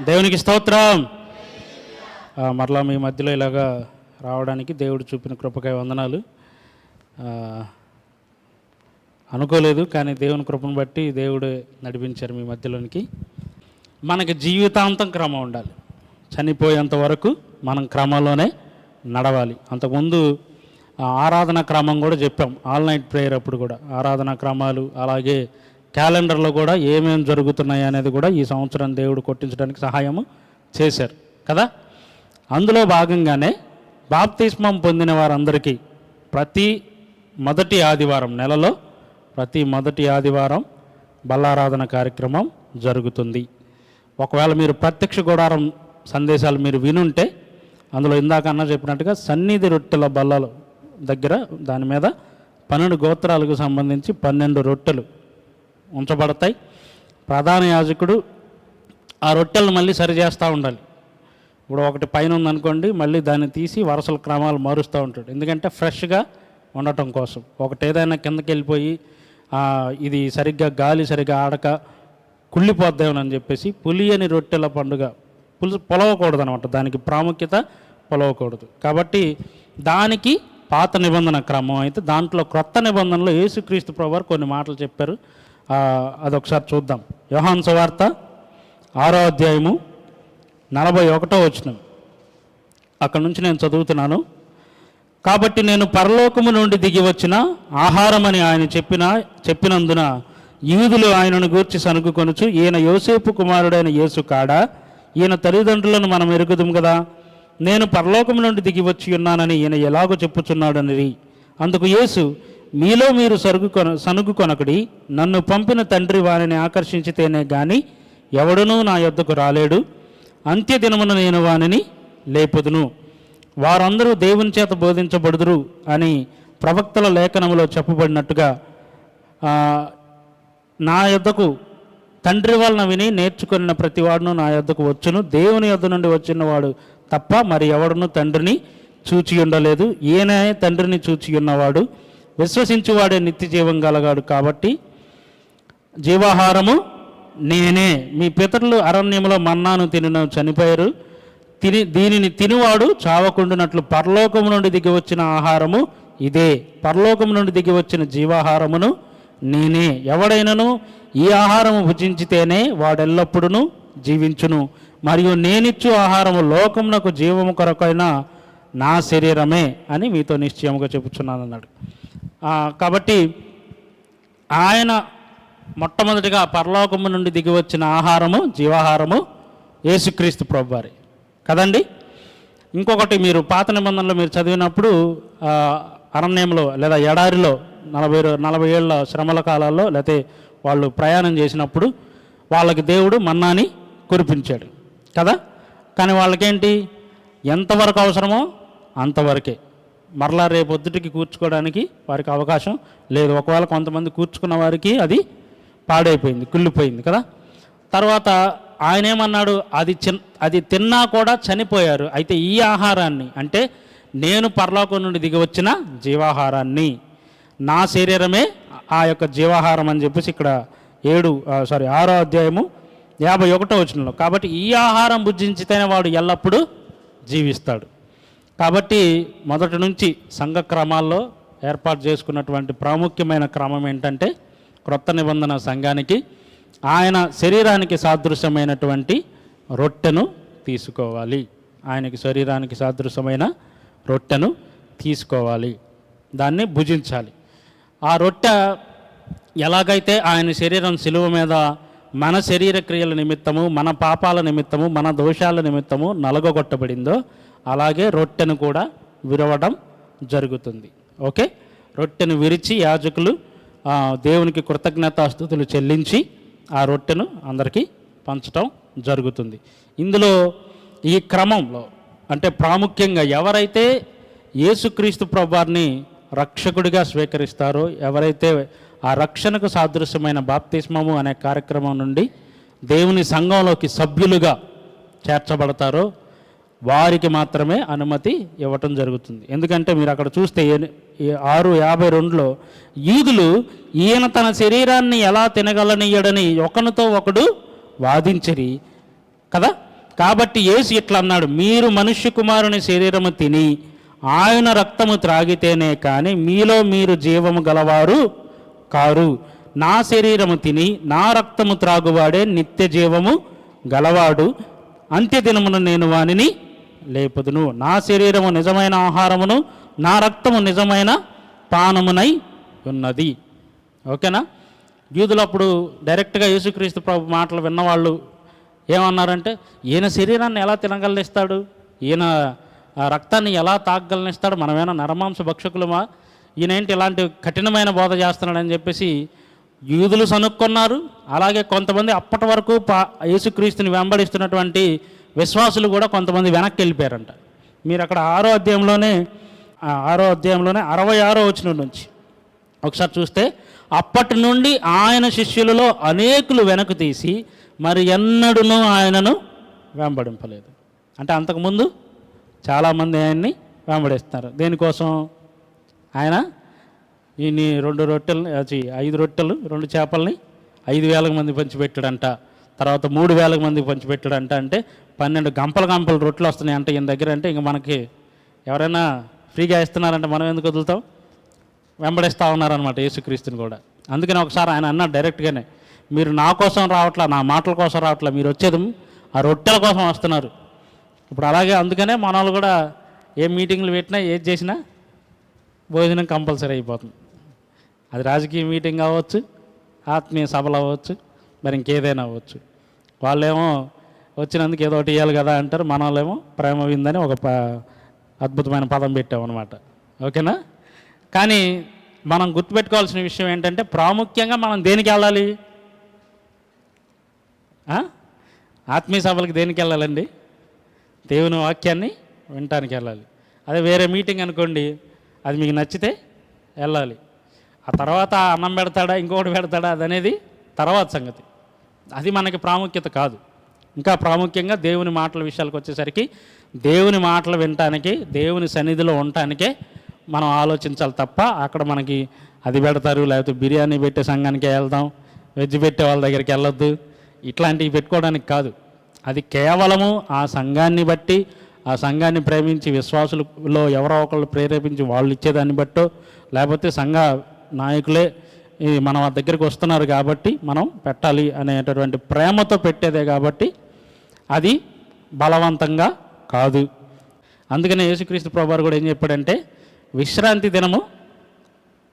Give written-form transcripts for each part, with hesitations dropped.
దేవునికి స్తోత్రం. మరలా మీ మధ్యలో ఇలాగా రావడానికి దేవుడు చూపిన కృపకై వందనాలు. అనుకోలేదు, కానీ దేవుని కృపను బట్టి దేవుడు నడిపించారు మీ మధ్యలోనికి. మనకి జీవితాంతం క్రమం ఉండాలి. చనిపోయేంత వరకు మనం క్రమంలోనే నడవాలి. అంతకుముందు ఆరాధన క్రమం కూడా చెప్పాం, ఆల్ నైట్ ప్రేయర్ అప్పుడు కూడా ఆరాధన క్రమాలు, అలాగే క్యాలెండర్లో కూడా ఏమేమి జరుగుతున్నాయి అనేది కూడా ఈ సంవత్సరం దేవుడు కొట్టించడానికి సహాయము చేశారు కదా. అందులో భాగంగానే బాప్తిస్మం పొందిన వారందరికీ ప్రతి మొదటి ఆదివారం, నెలలో ప్రతి మొదటి ఆదివారం బల్లారాధన కార్యక్రమం జరుగుతుంది. ఒకవేళ మీరు ప్రత్యక్ష గుడారం సందేశాలు మీరు వినుంటే, అందులో ఇందాక అన్న చెప్పినట్టుగా సన్నిధి రొట్టెల బల్లలు దగ్గర దాని మీద 12 గోత్రాలకు సంబంధించి 12 రొట్టెలు ఉంచబడతాయి. ప్రధాన యాజకుడు ఆ రొట్టెలను మళ్ళీ సరిచేస్తూ ఉండాలి. ఇప్పుడు ఒకటి పైన ఉందనుకోండి, మళ్ళీ దాన్ని తీసి వరుసల క్రమాలు మారుస్తూ ఉంటాడు. ఎందుకంటే ఫ్రెష్గా ఉండటం కోసం. ఒకటి ఏదైనా కిందకి వెళ్ళిపోయి ఇది సరిగ్గా గాలి సరిగ్గా ఆడక కుళ్ళిపోద్దామని చెప్పేసి పులియని రొట్టెల పండుగ పొలవకూడదు అనమాట. దానికి ప్రాముఖ్యత పొలవకూడదు. కాబట్టి దానికి పాత నిబంధన క్రమం అయితే, దాంట్లో క్రొత్త నిబంధనలో యేసుక్రీస్తు ప్రభువారు కొన్ని మాటలు చెప్పారు. అదొకసారి చూద్దాం. యోహాను సువార్త 6వ అధ్యాయము 41వ వచనం. అక్కడ నుంచి నేను చదువుతున్నాను. కాబట్టి నేను పరలోకము నుండి దిగి వచ్చిన ఆహారమని ఆయన చెప్పినందున యూదులు ఆయనను గూర్చి సనుగుకొనుచు, ఈయన యోసేపు కుమారుడైన యేసు కాడా? ఈయన తల్లిదండ్రులను మనం ఎరుగుదుం కదా. నేను పరలోకము నుండి దిగి వచ్చి ఉన్నానని ఈయన ఎలాగో చెప్పుచున్నాడని. అందుకు యేసు, మీలో మీరు సనుగుకొనకుడి, నన్ను పంపిన తండ్రి వారిని ఆకర్షించితేనే గాని ఎవడునూ నా యొద్దకు రాలేడు. అంత్యదినమున నేను వానిని లేపుదును. వారందరూ దేవుని చేత బోధించబడుదురు అని ప్రవక్తల లేఖనములో చెప్పబడినట్టుగా నా యొద్దకు తండ్రి వలన విని నేర్చుకున్న ప్రతివాడును నా యొద్దకు వచ్చును. దేవుని యొద్ద నుండి వచ్చినవాడు తప్ప మరి ఎవడును తండ్రిని చూచి ఉండలేదు. ఈయనే తండ్రిని చూచి ఉన్నవాడు. విశ్వసించువాడే నిత్య జీవం కలగాడు. కాబట్టి జీవాహారము నేనే. మీ పితరులు అరణ్యములో మన్నాను తిని చనిపోయారు. దీనిని తినువాడు చావకుండునట్లు పరలోకము నుండి దిగి వచ్చిన ఆహారము ఇదే. పరలోకము నుండి దిగి వచ్చిన జీవాహారమును నేనే. ఎవడైనను ఈ ఆహారము భుజించితేనే వాడెల్లప్పుడూ జీవించును. మరియు నేనిచ్చు ఆహారము లోకమునకు జీవము కొరకైన నా శరీరమే అని మీతో నిశ్చయముగా చెప్పుచున్నాను అన్నాడు. కాబట్టి ఆయన మొట్టమొదటిగా పరలోకము నుండి దిగి వచ్చిన ఆహారము, జీవాహారము యేసుక్రీస్తు ప్రభువారే కదండి. ఇంకొకటి, మీరు పాత నిబంధనలో మీరు చదివినప్పుడు అరణ్యంలో లేదా ఎడారిలో 40 ఏళ్ళ శ్రమల కాలాల్లో లేకపోతే వాళ్ళు ప్రయాణం చేసినప్పుడు వాళ్ళకి దేవుడు మన్నాని కురిపించాడు కదా. కానీ వాళ్ళకేంటి, ఎంతవరకు అవసరమో అంతవరకే. మరలా రేపొద్దుటికి కూర్చుకోవడానికి వారికి అవకాశం లేదు. ఒకవేళ కొంతమంది కూర్చుకున్న వారికి అది పాడైపోయింది, కుళ్ళిపోయింది కదా. తర్వాత ఆయన ఏమన్నాడు, అది తిన్నా కూడా చనిపోయారు. అయితే ఈ ఆహారాన్ని, అంటే నేను పరలోకం నుండి దిగి వచ్చిన జీవాహారాన్ని, నా శరీరమే ఆ యొక్క జీవాహారం అని చెప్పేసి ఇక్కడ 6వ అధ్యాయము 51వ వచనంలో. కాబట్టి ఈ ఆహారం భుజించితేనే వాడు ఎల్లప్పుడూ జీవిస్తాడు. కాబట్టి మొదటి నుంచి సంఘ క్రమాల్లో ఏర్పాటు చేసుకున్నటువంటి ప్రాముఖ్యమైన క్రమం ఏంటంటే, క్రొత్త నిబంధన సంఘానికి ఆయన శరీరానికి సాదృశ్యమైనటువంటి రొట్టెను తీసుకోవాలి. ఆయనకి శరీరానికి సాదృశ్యమైన రొట్టెను తీసుకోవాలి, దాన్ని భుజించాలి. ఆ రొట్టె ఎలాగైతే ఆయన శరీరం శిలువ మీద మన శరీర క్రియల నిమిత్తము, మన పాపాల నిమిత్తము, మన దోషాల నిమిత్తము నలగొట్టబడిందో, అలాగే రొట్టెను కూడా విరవడం జరుగుతుంది. ఓకే, రొట్టెను విరిచి యాజకులు దేవునికి కృతజ్ఞతాస్తుతులు చెల్లించి ఆ రొట్టెను అందరికీ పంచటం జరుగుతుంది. ఇందులో ఈ క్రమంలో అంటే ప్రాముఖ్యంగా ఎవరైతే యేసుక్రీస్తు ప్రభువారిని రక్షకుడిగా స్వీకరిస్తారో, ఎవరైతే ఆ రక్షణకు సాదృశ్యమైన బాప్తిస్మము అనే కార్యక్రమం నుండి దేవుని సంఘంలోకి సభ్యులుగా చేర్చబడతారో వారికి మాత్రమే అనుమతి ఇవ్వటం జరుగుతుంది. ఎందుకంటే మీరు అక్కడ చూస్తే 6:52లో యూదులు ఈయన తన శరీరాన్ని ఎలా తినగలనీయడని ఒకనితో ఒకడు వాదించిరి కదా. కాబట్టి యేసు ఇట్లా అన్నాడు, మీరు మనుష్య కుమారుని శరీరము తిని ఆయన రక్తము త్రాగితేనే కానీ మీలో మీరు జీవము గలవారు కారు. నా శరీరము తిని నా రక్తము త్రాగువాడే నిత్య జీవము గలవాడు, అంత్యదినమున నేను వానిని లేపుదును. నా శరీరము నిజమైన ఆహారమును నా రక్తము నిజమైన పానమునై ఉన్నది. ఓకేనా? యూదులు అప్పుడు డైరెక్ట్గా యేసుక్రీస్తు ప్రభు మాటలు విన్నవాళ్ళు ఏమన్నారంటే, ఈయన శరీరాన్ని ఎలా తినగలనిస్తాడు, ఈయన రక్తాన్ని ఎలా తాగగలనిస్తాడు, మనమేనా నరమాంస భక్షకులమా, ఈయనేంటి ఇలాంటి కఠినమైన బోధ చేస్తున్నాడని చెప్పేసి యూదులు సనుక్కున్నారు. అలాగే కొంతమంది అప్పటి వరకు యేసుక్రీస్తుని వెంబడిస్తున్నటువంటి విశ్వాసులు కూడా కొంతమంది వెనక్కి వెళ్ళిపోయారంట. మీరు అక్కడ 6వ అధ్యాయంలోనే 66వ వచనం నుంచి ఒకసారి చూస్తే, అప్పటి నుండి ఆయన శిష్యులలో అనేకులు వెనక్కి తీసి మరి ఎన్నడూనూ ఆయనను వెంబడింపలేదు. అంటే అంతకుముందు చాలామంది ఆయన్ని వెంబడిస్తున్నారు. దేనికోసం? ఆయన ఈ 5 రొట్టెలు 2 చేపల్ని 5,000 మంది పంచిపెట్టాడంట. తర్వాత 3,000 మందికి పంచిపెట్టాడంట. అంటే 12 గంపలు రొట్టెలు వస్తున్నాయి అంటే ఈయన దగ్గర. అంటే ఇంక మనకి ఎవరైనా ఫ్రీగా ఇస్తున్నారంటే మనం ఎందుకు వదులుతాం? వెంబడిస్తూ ఉన్నారనమాట యేసుక్రీస్తుని కూడా. అందుకని ఒకసారి ఆయన అన్నాడు డైరెక్ట్గానే, మీరు నా కోసం రావట్లా, నా మాటల కోసం రావట్లా, మీరు వచ్చేది ఆ రొట్టెల కోసం వస్తున్నారు. ఇప్పుడు అలాగే అందుకనే మన వాళ్ళు కూడా ఏ మీటింగ్లు పెట్టినా ఏది చేసినా భోజనం కంపల్సరీ అయిపోతుంది. అది రాజకీయ మీటింగ్ అవ్వచ్చు, ఆత్మీయ సభలు అవ్వచ్చు, మరి ఇంకేదైనా అవ్వచ్చు. వాళ్ళేమో వచ్చినందుకు ఏదో ఒకటి ఇవ్వాలి కదా అంటారు, మన వాళ్ళేమో ప్రేమ విందని ఒక అద్భుతమైన పదం పెట్టామన్నమాట. ఓకేనా? కానీ మనం గుర్తుపెట్టుకోవాల్సిన విషయం ఏంటంటే, ప్రాముఖ్యంగా మనం దేనికి వెళ్ళాలి? ఆత్మీయ సభలకు దేనికి వెళ్ళాలండి? దేవుని వాక్యాన్ని వినటానికి వెళ్ళాలి. అదే వేరే మీటింగ్ అనుకోండి, అది మీకు నచ్చితే వెళ్ళాలి. ఆ తర్వాత అన్నం పెడతాడా ఇంకొకటి పెడతాడా అదనేది తర్వాత సంగతి. అది మనకి ప్రాముఖ్యత కాదు. ఇంకా ప్రాముఖ్యంగా దేవుని మాటల విషయాలకు వచ్చేసరికి దేవుని మాటలు వినటానికి, దేవుని సన్నిధిలో ఉండటానికే మనం ఆలోచించాలి తప్ప అక్కడ మనకి అది పెడతారు, లేకపోతే బిర్యానీ పెట్టే సంఘానికే వెళ్దాం, వెజ్ పెట్టే వాళ్ళ దగ్గరికి వెళ్ళొద్దు, ఇట్లాంటివి పెట్టుకోవడానికి కాదు. అది కేవలము ఆ సంఘాన్ని బట్టి, ఆ సంఘాన్ని ప్రేమించి విశ్వాసులలో ఎవరో ఒకళ్ళు ప్రేరేపించి వాళ్ళు ఇచ్చేదాన్ని బట్టో, లేకపోతే సంఘ నాయకులే మన దగ్గరికి వస్తున్నారు కాబట్టి మనం పెట్టాలి అనేటటువంటి ప్రేమతో పెట్టేదే కాబట్టి అది బలవంతంగా కాదు. అందుకనే యేసుక్రీస్తు ప్రభువారు కూడా ఏం చెప్పాడంటే, విశ్రాంతి దినము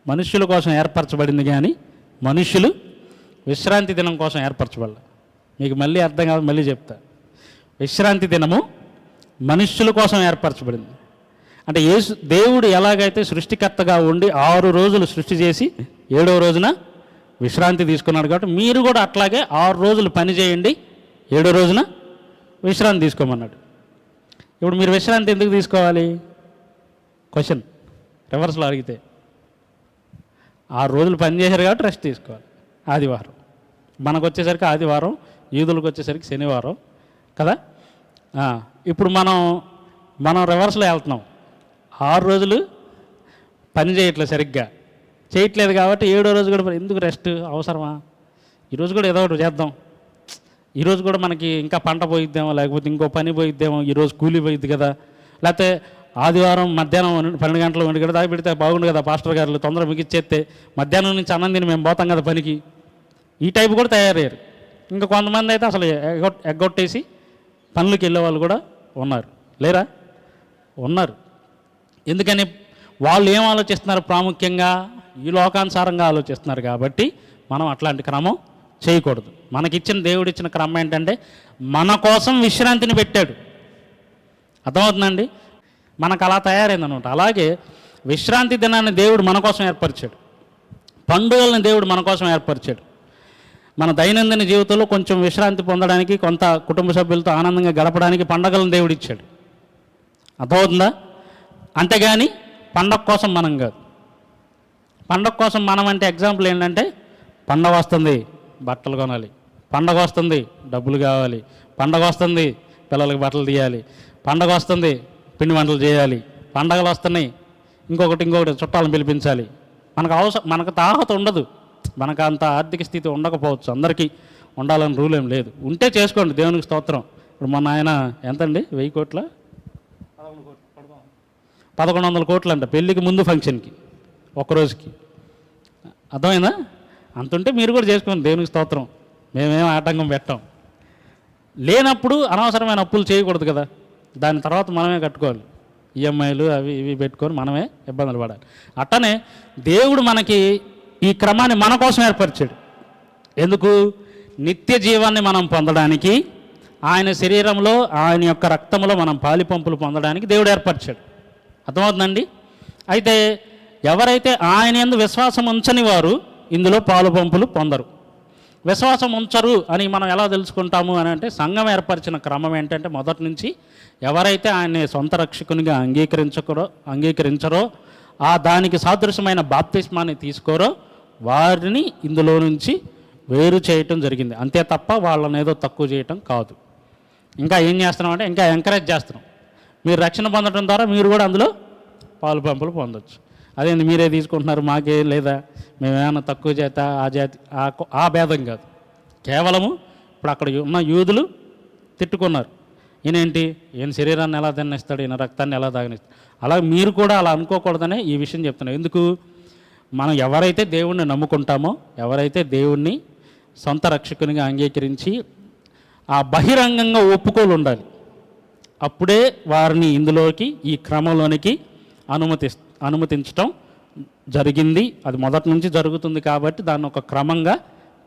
మనుష్యుల కోసం ఏర్పరచబడింది కానీ మనుష్యులు విశ్రాంతి దినం కోసం ఏర్పరచబడాలి. మీకు మళ్ళీ అర్థం కాదు, మళ్ళీ చెప్తా. విశ్రాంతి దినము మనుష్యుల కోసం ఏర్పరచబడింది. అంటే దేవుడు ఎలాగైతే సృష్టికర్తగా ఉండి 6 రోజులు సృష్టి చేసి 7వ రోజున విశ్రాంతి తీసుకున్నాడు కాబట్టి మీరు కూడా అట్లాగే 6 రోజులు పని చేయండి, 7వ రోజున విశ్రాంతి తీసుకోమన్నాడు. ఇప్పుడు మీరు విశ్రాంతి ఎందుకు తీసుకోవాలి? క్వశ్చన్ రివర్స్లో అడిగితే, 6 రోజులు పని చేశారు కాబట్టి రెస్ట్ తీసుకోవాలి. ఆదివారం మనకు వచ్చేసరికి ఆదివారం, యూదులకు వచ్చేసరికి శనివారం కదా. ఇప్పుడు మనం రివర్స్లో వెళ్తున్నాం. 6 రోజులు పని చేయట్లేదు, సరిగ్గా చేయట్లేదు కాబట్టి 7వ రోజు కూడా ఎందుకు రెస్ట్ అవసరమా? ఈరోజు కూడా ఏదో ఒకటి చేద్దాం, ఈరోజు కూడా మనకి ఇంకా పంట పోయిద్దేమో, లేకపోతే ఇంకో పని పోయిద్దేమో, ఈరోజు కూలీ పోయిద్ది కదా, లేకపోతే ఆదివారం మధ్యాహ్నం 12 గంటల 1 గంట దాకా పెడితే బాగుండు కదా, పాస్టర్ గారు తొందరగా మిగిచ్చేస్తే మధ్యాహ్నం నుంచి అన్నం తిని మేము పోతాం కదా పనికి. ఈ టైపు కూడా తయారయ్యారు. ఇంకా కొంతమంది అయితే అసలు ఎగ్గొట్టేసి పనులకు వెళ్ళే వాళ్ళు కూడా ఉన్నారు. లేరా? ఉన్నారు. ఎందుకని? వాళ్ళు ఏం ఆలోచిస్తున్నారు? ప్రాముఖ్యంగా ఈ లోకానుసారంగా ఆలోచిస్తున్నారు కాబట్టి మనం అట్లాంటి క్రమం చేయకూడదు. మనకిచ్చిన దేవుడిచ్చిన క్రమం ఏంటంటే మన కోసం విశ్రాంతిని పెట్టాడు. అర్థమవుతుందండి? మనకు అలా తయారైందనమాట. అలాగే విశ్రాంతి దినాన్ని దేవుడు మన కోసం ఏర్పరిచాడు, పండుగలను దేవుడు మన కోసం ఏర్పరిచాడు. మన దైనందిన జీవితంలో కొంచెం విశ్రాంతి పొందడానికి, కొంత కుటుంబ సభ్యులతో ఆనందంగా గడపడానికి పండగలను దేవుడు ఇచ్చాడు. అర్థమవుతుందా? అంతేగాని పండగ కోసం మనం కాదు. పండగ కోసం మనం అంటే ఎగ్జాంపుల్ ఏంటంటే, పండగ వస్తుంది బట్టలు కొనాలి, పండగ వస్తుంది డబ్బులు కావాలి, పండగ వస్తుంది పిల్లలకి బట్టలు తీయాలి, పండగ వస్తుంది పిండి వంటలు చేయాలి, పండగలు వస్తున్నాయి ఇంకొకటి చుట్టాలను పిలిపించాలి. మనకు తాహత ఉండదు, మనకు అంత ఆర్థిక స్థితి ఉండకపోవచ్చు, అందరికీ ఉండాలని రూల్ ఏం లేదు. ఉంటే చేసుకోండి, దేవునికి స్తోత్రం. ఇప్పుడు మన ఆయన ఎంతండి 1000 కోట్ల 1100 కోట్లు అంట పెళ్ళికి ముందు ఫంక్షన్కి ఒక్కరోజుకి. అర్థమైందా? అంతుంటే మీరు కూడా చేసుకోండి, దేవునికి స్తోత్రం. మేమేం ఆటంకం పెట్టాం. లేనప్పుడు అనవసరమైన అప్పులు చేయకూడదు కదా, దాని తర్వాత మనమే కట్టుకోవాలి. ఈఎంఐలు అవి ఇవి పెట్టుకొని మనమే ఇబ్బందులు పడాలి. అట్టనే దేవుడు మనకి ఈ క్రమాన్ని మన కోసం ఏర్పరిచాడు. ఎందుకు? నిత్య జీవాన్ని మనం పొందడానికి, ఆయన శరీరంలో ఆయన యొక్క రక్తంలో మనం పాలిపంపులు పొందడానికి దేవుడు ఏర్పరిచాడు. అర్థమవుతుందండి? అయితే ఎవరైతే ఆయన యందు విశ్వాసం ఉంచని వారు ఇందులో పాలుపంపులు పొందరు. విశ్వాసం ఉంచరు అని మనం ఎలా తెలుసుకుంటాము అని అంటే, సంఘం ఏర్పరిచిన క్రమం ఏంటంటే, మొదటి నుంచి ఎవరైతే ఆయన్ని సొంత రక్షకునిగా అంగీకరించరో దానికి సాదృశ్యమైన బాప్తిస్మాన్ని తీసుకోరో వారిని ఇందులో నుంచి వేరు చేయటం జరిగింది. అంతే తప్ప వాళ్ళని ఏదో తక్కువ చేయటం కాదు. ఇంకా ఏం చేస్తున్నాం అంటే, ఇంకా ఎంకరేజ్ చేస్తున్నాం. మీరు రక్షణ పొందడం ద్వారా మీరు కూడా అందులో పాలుపంపులు పొందొచ్చు. అదేంటి మీరే తీసుకుంటున్నారు మాకేం లేదా, మేమేమన్నా తక్కువ చేత ఆ జాతి ఆ భేదం కాదు. కేవలము ఇప్పుడు అక్కడ ఉన్న యూదులు తిట్టుకున్నారు, ఈయన శరీరాన్ని ఎలా తినేస్తాడు, ఈయన రక్తాన్ని ఎలా తాగనిస్తాడు. అలా మీరు కూడా అలా అనుకోకూడదనే ఈ విషయం చెప్తున్నాను. ఎందుకు? మనం ఎవరైతే దేవుణ్ణి నమ్ముకుంటామో, ఎవరైతే దేవుణ్ణి సొంత రక్షకునిగా అంగీకరించి ఆ బహిరంగంగా ఒప్పుకోలు ఉండాలి, అప్పుడే వారిని ఇందులోకి ఈ క్రమంలోనికి అనుమతించటం జరిగింది. అది మొదటి నుంచి జరుగుతుంది కాబట్టి దాన్ని ఒక క్రమంగా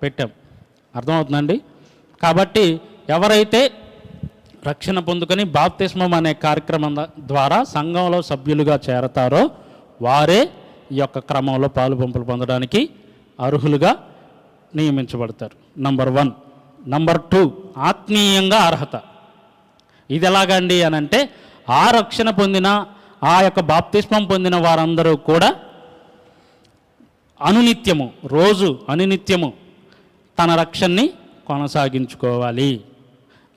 పెట్టాం. అర్థమవుతుందండి? కాబట్టి ఎవరైతే రక్షణ పొందుకొని బాప్తిస్మం అనే కార్యక్రమం ద్వారా సంఘంలో సభ్యులుగా చేరతారో వారే ఈ యొక్క క్రమంలో పాలుపంపులు పొందడానికి అర్హులుగా నియమించబడతారు. నంబర్ 1. నంబర్ 2, ఆత్మీయంగా అర్హత. ఇది ఎలాగండి అని అంటే, ఆ రక్షణ పొందిన ఆ యొక్క బాప్తిస్మం పొందిన వారందరూ కూడా అనునిత్యము తన రక్షణని కొనసాగించుకోవాలి,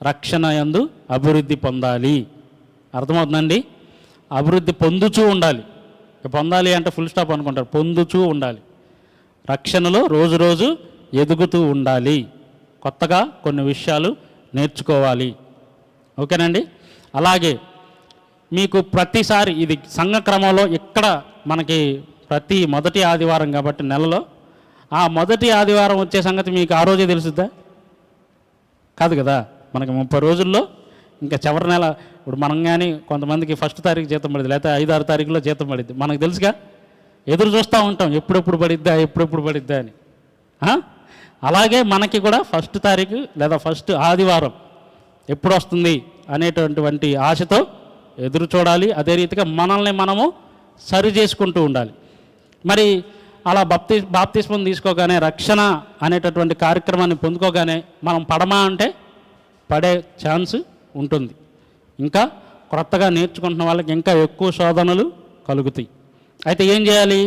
రక్షణ యందు అభివృద్ధి పొందాలి. అర్థమవుతుందండి? అభివృద్ధి పొందుతూ ఉండాలి. పొందాలి అంటే ఫుల్ స్టాప్ అనుకుంటారు, పొందుతూ ఉండాలి. రక్షణలో రోజు ఎదుగుతూ ఉండాలి, కొత్తగా కొన్ని విషయాలు నేర్చుకోవాలి. ఓకేనండి? అలాగే మీకు ప్రతిసారి ఇది సంఘ క్రమంలో ఇక్కడ మనకి ప్రతి మొదటి ఆదివారం కాబట్టి నెలలో ఆ మొదటి ఆదివారం వచ్చే సంగతి మీకు ఆ రోజే తెలుసుద్దా? కాదు కదా. మనకి 30 రోజుల్లో ఇంకా చివరి నెల ఇప్పుడు మనం కానీ కొంతమందికి 1వ తారీఖు జీతం పడింది, లేకపోతే 5-6 తారీఖులో జీతం పడిద్ది. మనకు తెలుసుగా, ఎదురు చూస్తూ ఉంటాం ఎప్పుడెప్పుడు పడిద్దా అని. అలాగే మనకి కూడా 1వ తారీఖు లేదా 1వ ఆదివారం ఎప్పుడు వస్తుంది అనేటటువంటి ఆశతో ఎదురు చూడాలి. అదే రీతిగా మనల్ని మనము సరి చేసుకుంటూ ఉండాలి. మరి అలా బాప్తిస్మం తీసుకోగానే, రక్షణ అనేటటువంటి కార్యక్రమాన్ని పొందుకోగానే మనం పడమా అంటే పడే ఛాన్స్ ఉంటుంది. ఇంకా కొత్తగా నేర్చుకుంటున్న వాళ్ళకి ఇంకా ఎక్కువ శోధనలు కలుగుతాయి. అయితే ఏం చేయాలి?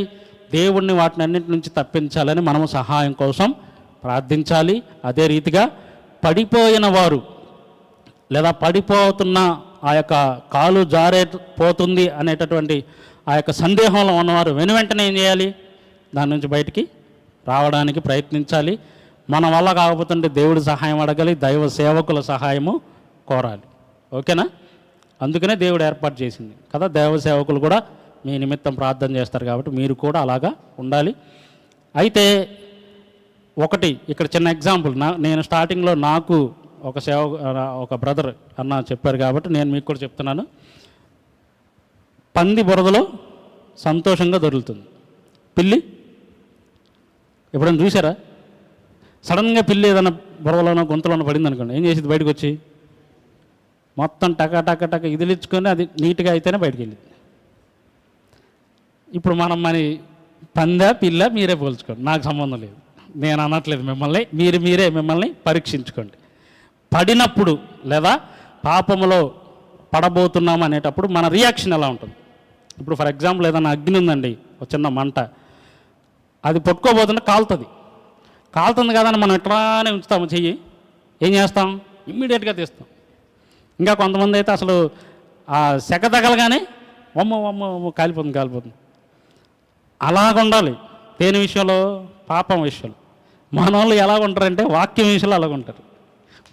దేవుణ్ణి వాటిని అన్నింటి నుంచి తప్పించాలని మనము సహాయం కోసం ప్రార్థించాలి. అదే రీతిగా పడిపోయిన వారు లేదా పడిపోతున్న ఆ యొక్క కాలు జారిపోతుంది అనేటటువంటి ఆ యొక్క సందేహంలో ఉన్నవారు వెంటనే ఏం చేయాలి? దాని నుంచి బయటికి రావడానికి ప్రయత్నించాలి. మన వల్ల కాకపోతుంటే దేవుడి సహాయం అడగాలి, దైవ సేవకుల సహాయము కోరాలి. ఓకేనా? అందుకనే దేవుడు ఏర్పాటు చేసింది కదా, దైవ సేవకులు కూడా మీ నిమిత్తం ప్రార్థన చేస్తారు కాబట్టి మీరు కూడా అలాగా ఉండాలి. అయితే ఒకటి ఇక్కడ చిన్న ఎగ్జాంపుల్, నేను స్టార్టింగ్లో నాకు ఒక బ్రదర్ అన్న చెప్పారు కాబట్టి నేను మీకు కూడా చెప్తున్నాను. పంది బురదలో సంతోషంగా దొరుకుతుంది, పిల్లి ఎప్పుడైనా చూసారా? సడన్గా పిల్లి ఏదైనా బురదలోనో గుంతలోనో పడింది అనుకోండి, ఏం చేసేది? బయటకు వచ్చి మొత్తం టక ఇదిలించుకొని అది నీట్గా అయితేనే బయటకు వెళ్ళింది. ఇప్పుడు మనం పందా పిల్ల మీరే పోల్చుకోండి, నాకు సంబంధం లేదు, నేను అనట్లేదు మిమ్మల్ని, మీరే మిమ్మల్ని పరీక్షించుకోండి. పడినప్పుడు లేదా పాపములో పడబోతున్నాం అనేటప్పుడు మన రియాక్షన్ ఎలా ఉంటుంది? ఇప్పుడు ఫర్ ఎగ్జాంపుల్ ఏదైనా అగ్ని ఉందండి, ఒక చిన్న మంట, అది పట్టుకోబోతుంటే కాలుతుంది కదా అని మనం ఎట్లానే ఉంచుతాము చెయ్యి, ఏం చేస్తాం? ఇమ్మీడియట్గా తీస్తాం. ఇంకా కొంతమంది అయితే అసలు ఆ సెగ తగలగానే వమ్మ కాలిపోతుంది. అలాగుండాలి దేని విషయంలో? పాపం విషయంలో. మన వాళ్ళు ఎలాగుంటారంటే వాక్యం విషయంలో అలాగుంటారు.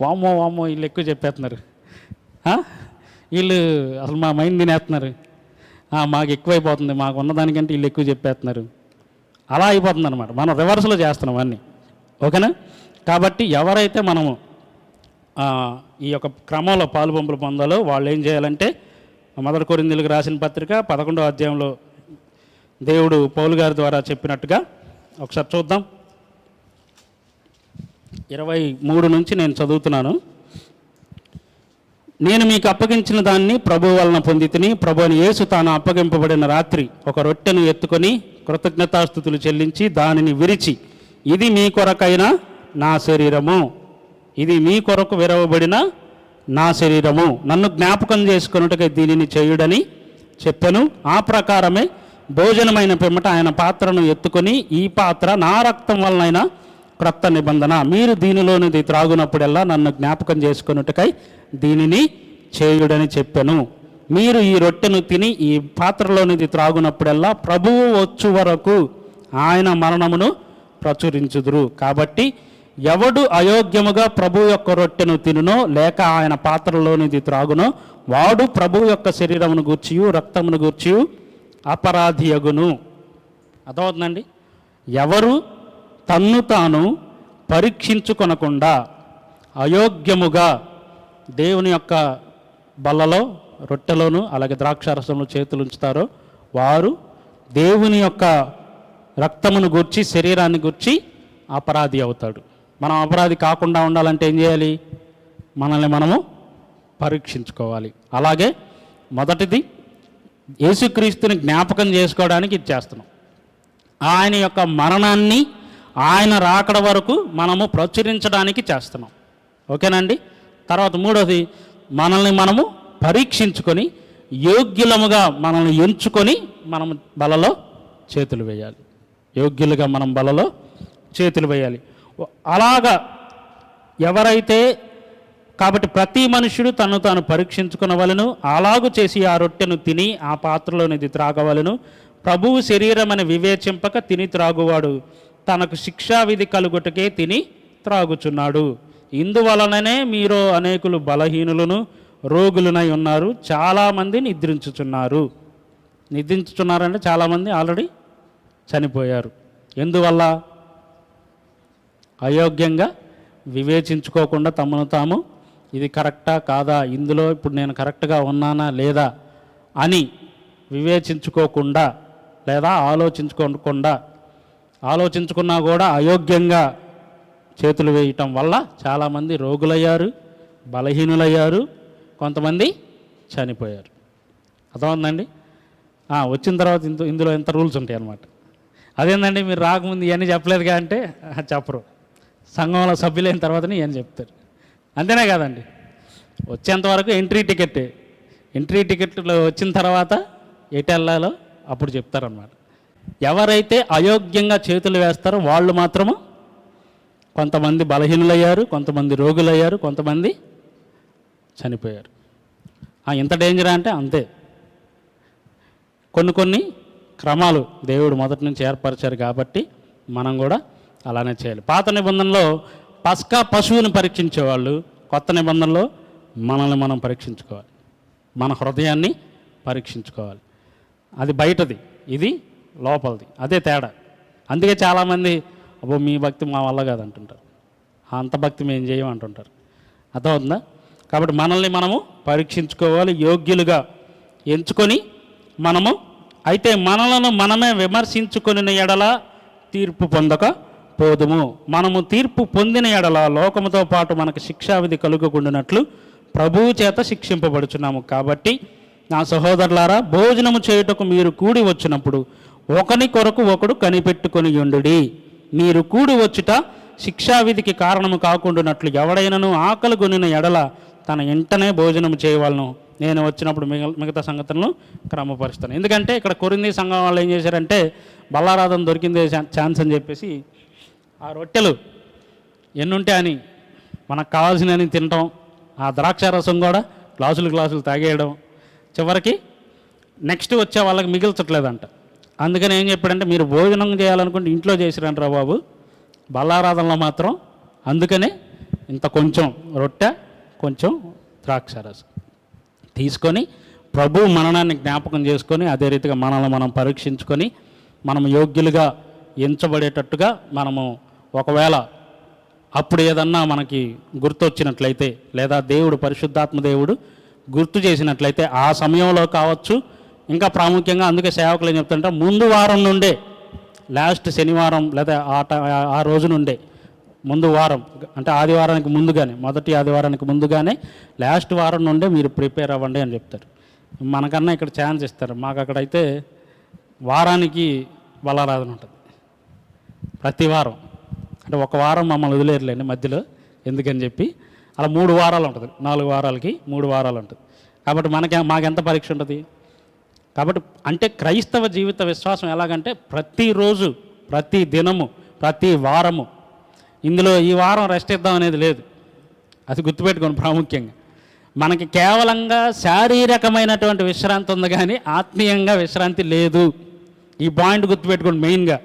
వామ్మో వీళ్ళు ఎక్కువ చెప్పేస్తున్నారు, వీళ్ళు అసలు మా మైండ్ తినేస్తున్నారు, మాకు ఎక్కువైపోతుంది, మాకు ఉన్నదానికంటే వీళ్ళు ఎక్కువ చెప్పేస్తున్నారు, అలా అయిపోతుంది అనమాట. మనం రివర్స్లో చేస్తున్నాం అన్నీ. ఓకేనా? కాబట్టి ఎవరైతే మనము ఈ యొక్క క్రమంలో పాలు పంపులు పొందాలో వాళ్ళు ఏం చేయాలంటే, మొదటి కొరింథీయులకు రాసిన పత్రిక 11వ అధ్యాయంలో దేవుడు పౌలు గారి ద్వారా చెప్పినట్టుగా ఒకసారి చూద్దాం. 23 నుంచి నేను చదువుతున్నాను. నేను మీకు అప్పగించిన దాన్ని ప్రభు వలన పొందితిని. ప్రభు అని యేసు తాను అప్పగింపబడిన రాత్రి ఒక రొట్టెను ఎత్తుకొని కృతజ్ఞతాస్తుతులు చెల్లించి దానిని విరిచి, ఇది మీ కొరకైన నా శరీరము, ఇది మీ కొరకు విరవబడిన నా శరీరము, నన్ను జ్ఞాపకం చేసుకొనుటకై దీనిని చేయుడని చెప్పెను. ఆ ప్రకారమే భోజనమైన పిమ్మట ఆయన పాత్రను ఎత్తుకొని, ఈ పాత్ర నా రక్తం వలనైన క్రొత్త నిబంధన, మీరు దీనిలోనిది త్రాగునప్పుడల్లా నన్ను జ్ఞాపకం చేసుకొనుటకై దీనిని చేయుడని చెప్పెను. మీరు ఈ రొట్టెను తిని ఈ పాత్రలోనిది త్రాగునప్పుడల్లా ప్రభువు వచ్చు వరకు ఆయన మరణమును ప్రచురించుదురు. కాబట్టి ఎవడు అయోగ్యముగా ప్రభు యొక్క రొట్టెను తినునో లేక ఆయన పాత్రలోనిది త్రాగునో వాడు ప్రభు యొక్క శరీరమును గూర్చియు రక్తమును గూర్చియు అపరాధియగును. అర్థమవుతుందండి? ఎవరు తన్ను తాను పరీక్షించుకొనకుండా అయోగ్యముగా దేవుని యొక్క బల్లలో రొట్టెలోను అలాగే ద్రాక్షారసంలో చేతులు ఉంచుతారో వారు దేవుని యొక్క రక్తమును గూర్చి శరీరాన్ని గూర్చి అపరాధి అవుతాడు. మనం అపరాధి కాకుండా ఉండాలంటే ఏం చేయాలి? మనల్ని మనము పరీక్షించుకోవాలి. అలాగే మొదటిది యేసుక్రీస్తుని జ్ఞాపకం చేసుకోవడానికి ఇది చేస్తున్నాం. ఆయన యొక్క మరణాన్ని ఆయన రాకడ వరకు మనము ప్రచురించడానికి చేస్తున్నాం. ఓకేనండి? తర్వాత మూడోది మనల్ని మనము పరీక్షించుకొని యోగ్యులముగా మనల్ని ఎంచుకొని మనం బలలో చేతులు వేయాలి. యోగ్యులుగా మనం బలలో చేతులు వేయాలి. అలాగా ఎవరైతే, కాబట్టి ప్రతి మనుష్యుడు తను తాను పరీక్షించుకునవలను, అలాగు చేసి ఆ రొట్టెను తిని ఆ పాత్రలోనిది త్రాగవలను. ప్రభువు శరీరమని వివేచింపక తిని త్రాగువాడు తనకు శిక్షావిధి కలుగుటకే తిని త్రాగుచున్నాడు. ఇందువలననే మీరు అనేకులు బలహీనులను రోగులనై ఉన్నారు, చాలామంది నిద్రించుచున్నారు. నిద్రించుచున్నారంటే చాలామంది ఆల్రెడీ చనిపోయారు. ఎందువల్ల? అయోగ్యంగా వివేచించుకోకుండా తమను తాము ఇది కరెక్టా కాదా, ఇందులో ఇప్పుడు నేను కరెక్ట్గా ఉన్నానా లేదా అని వివేచించుకోకుండా లేదా ఆలోచించుకున్నా కూడా అయోగ్యంగా చేతులు వేయటం వల్ల చాలామంది రోగులయ్యారు, బలహీనులయ్యారు, కొంతమంది చనిపోయారు. అర్థమవుతుందండి? వచ్చిన తర్వాత ఇందులో ఎంత రూల్స్ ఉంటాయి అన్నమాట. అదేందండి మీరు రాకముందు ఇవన్నీ చెప్పలేదుగా అంటే చెప్పరు. సంఘంలో సభ్యులైన తర్వాతనే ఇవన్నీ చెప్తారు. అంతేనే కాదండి? వచ్చేంతవరకు ఎంట్రీ టికెట్లు వచ్చిన తర్వాత ఎటు వెళ్ళాలో అప్పుడు చెప్తారన్నమాట. ఎవరైతే అయోగ్యంగా చేతులు వేస్తారో వాళ్ళు మాత్రము కొంతమంది బలహీనులయ్యారు, కొంతమంది రోగులయ్యారు, కొంతమంది చనిపోయారు. ఎంత డేంజరా అంటే అంతే. కొన్ని క్రమాలు దేవుడు మొదటి నుంచి ఏర్పరిచారు కాబట్టి మనం కూడా అలానే చేయాలి. పాత నిబంధనలో పస్కా పశువుని పరీక్షించేవాళ్ళు, కొత్త నిబంధనలో మనల్ని మనం పరీక్షించుకోవాలి, మన హృదయాన్ని పరీక్షించుకోవాలి. అది బయటది, ఇది లోపలిది, అదే తేడా. అందుకే చాలామంది అబ్బో మీ భక్తి మా వల్ల కాదంటుంటారు, అంత భక్తి మేము చేయం అంటుంటారు. అర్థమవుతుందా? కాబట్టి మనల్ని మనము పరీక్షించుకోవాలి, యోగ్యులుగా ఎంచుకొని మనము. అయితే మనలను మనమే విమర్శించుకొనిన ఎడల తీర్పు పొందక పోదుము. మనము తీర్పు పొందిన ఎడల లోకముతో పాటు మనకు శిక్షావిధి కలుగకుండానట్లు ప్రభువు చేత శిక్షింపబడుచున్నాము. కాబట్టి నా సహోదరులారా, భోజనము చేయుటకు మీరు కూడి వచ్చినప్పుడు ఒకని కొరకు ఒకడు కనిపెట్టుకొని యుండుడి. మీరు కూడి వచ్చుట శిక్షావిధికి కారణము కాకుండానట్లు ఎవడైనను ఆకలి కొనిన ఎడల తన వెంటనే భోజనం చేయవలను. నేను వచ్చినప్పుడు మిగతా సంగతులను క్రమపరుస్తాను. ఎందుకంటే ఇక్కడ కొరింథీ సంఘం వాళ్ళు ఏం చేశారంటే బల్లారాధన దొరికిందే ఛాన్స్ అని చెప్పేసి ఆ రొట్టెలు ఎన్నుంటే అని మనకు కావాల్సినవి తినటం, ఆ ద్రాక్షారసం కూడా గ్లాసులు తాగేయడం, చివరికి నెక్స్ట్ వచ్చే వాళ్ళకి మిగిల్చట్లేదంట. అందుకని ఏం చెప్పాడంటే మీరు భోజనం చేయాలనుకుంటే ఇంట్లో చేసిరంటారా బాబు, బల్లారాధనలో మాత్రం అందుకనే ఇంత కొంచెం రొట్టె కొంచెం ద్రాక్షారసం తీసుకొని ప్రభు మరణాన్ని జ్ఞాపకం చేసుకొని అదే రీతిగా మనల్ని మనం పరీక్షించుకొని మనం యోగ్యులుగా ఎంచబడేటట్టుగా మనము ఒకవేళ అప్పుడు ఏదన్నా మనకి గుర్తొచ్చినట్లయితే లేదా దేవుడు పరిశుద్ధాత్మ దేవుడు గుర్తు చేసినట్లయితే ఆ సమయంలో కావచ్చు, ఇంకా ప్రాముఖ్యంగా అందుకే సేవకులు ఏం చెప్తుంటే ముందు వారం నుండే, లాస్ట్ శనివారం లేదా ఆ రోజు నుండే ముందు వారం అంటే ఆదివారానికి ముందుగానే, మొదటి ఆదివారానికి ముందుగానే లాస్ట్ వారం నుండే మీరు ప్రిపేర్ అవ్వండి అని చెప్తారు. మనకన్నా ఇక్కడ ఛాన్స్ ఇస్తారు. మాకు అక్కడైతే వారానికి బలారాధన ఉంటుంది ప్రతి వారం. అంటే ఒక వారం మమ్మల్ని వదిలేరులేండి మధ్యలో, ఎందుకని చెప్పి అలా 3 వారాలు ఉంటుంది. 4 వారాలకి 3 వారాలు ఉంటుంది. కాబట్టి మాకెంత పరీక్ష ఉంటుంది. కాబట్టి అంటే క్రైస్తవ జీవిత విశ్వాసం ఎలాగంటే ప్రతిరోజు, ప్రతి దినము, ప్రతి వారము, ఇందులో ఈ వారం రెస్ట్ ఇద్దాం అనేది లేదు. అది గుర్తుపెట్టుకోండి. ప్రాముఖ్యంగా మనకి కేవలంగా శారీరకమైనటువంటి విశ్రాంతి ఉంది, కానీ ఆత్మీయంగా విశ్రాంతి లేదు. ఈ పాయింట్ గుర్తుపెట్టుకోండి మెయిన్గా.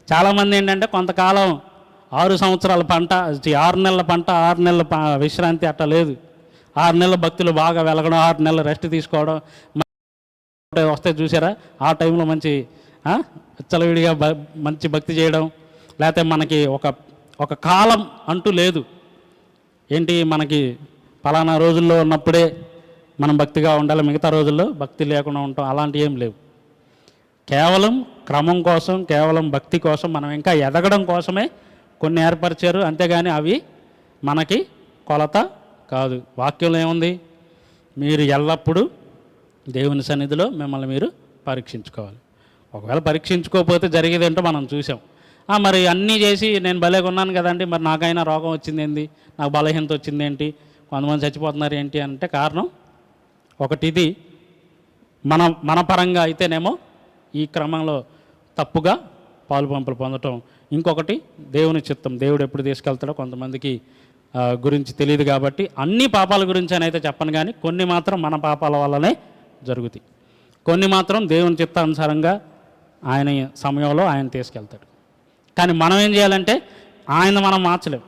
చాలామంది ఏంటంటే కొంతకాలం 6 సంవత్సరాల పంట, 6 నెలల పంట, 6 నెలల విశ్రాంతి అట్లా లేదు. 6 నెలల భక్తులు బాగా వెలగడం, 6 నెలల రెస్ట్ తీసుకోవడం వస్తే చూసారా, ఆ టైంలో మంచి విచ్చలవిడిగా మంచి భక్తి చేయడం. లేకపోతే మనకి ఒక కాలం అంటూ లేదు. ఏంటి, మనకి పలానా రోజుల్లో ఉన్నప్పుడే మనం భక్తిగా ఉండాలి, మిగతా రోజుల్లో భక్తి లేకుండా ఉంటాం, అలాంటివి ఏం లేవు. కేవలం క్రమం కోసం, కేవలం భక్తి కోసం, మనం ఇంకా ఎదగడం కోసమే కొన్ని ఏర్పరిచారు, అంతేగాని అవి మనకి కొలత కాదు. వాక్యంలో ఏముంది, మీరు ఎల్లప్పుడూ దేవుని సన్నిధిలో మిమ్మల్ని మీరు పరీక్షించుకోవాలి. ఒకవేళ పరీక్షించుకోకపోతే జరిగేదేంటో మనం చూసాం. మరి అన్నీ చేసి నేను భలేగా ఉన్నాను కదండి, మరి నాకైనా రోగం వచ్చింది ఏంటి, నాకు బలహీనత వచ్చింది ఏంటి, కొంతమంది చచ్చిపోతున్నారు ఏంటి అంటే కారణం ఒకటి ఇది. మన పరంగా అయితేనేమో ఈ క్రమంలో తప్పుగా పాలు పంపులు పొందటం. ఇంకొకటి దేవుని చిత్తం, దేవుడు ఎప్పుడు తీసుకెళ్తాడో కొంతమందికి గురించి తెలియదు. కాబట్టి అన్ని పాపాల గురించి అని అయితే చెప్పను, కానీ కొన్ని మాత్రం మన పాపాల వల్లనే జరుగుతాయి, కొన్ని మాత్రం దేవుని చిత్తానుసారంగా ఆయన సమయంలో ఆయన తీసుకెళ్తాడు. కానీ మనం ఏం చేయాలంటే ఆయన మనం మార్చలేం,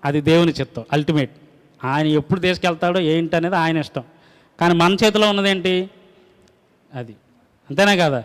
అది దేవుని చిత్తం అల్టిమేట్. ఆయన ఎప్పుడు తీసుకెళ్తాడో ఏంటి అనేది ఆయన ఇష్టం. కానీ మన చేతిలో ఉన్నదేంటి, అది అంతేనా కదా.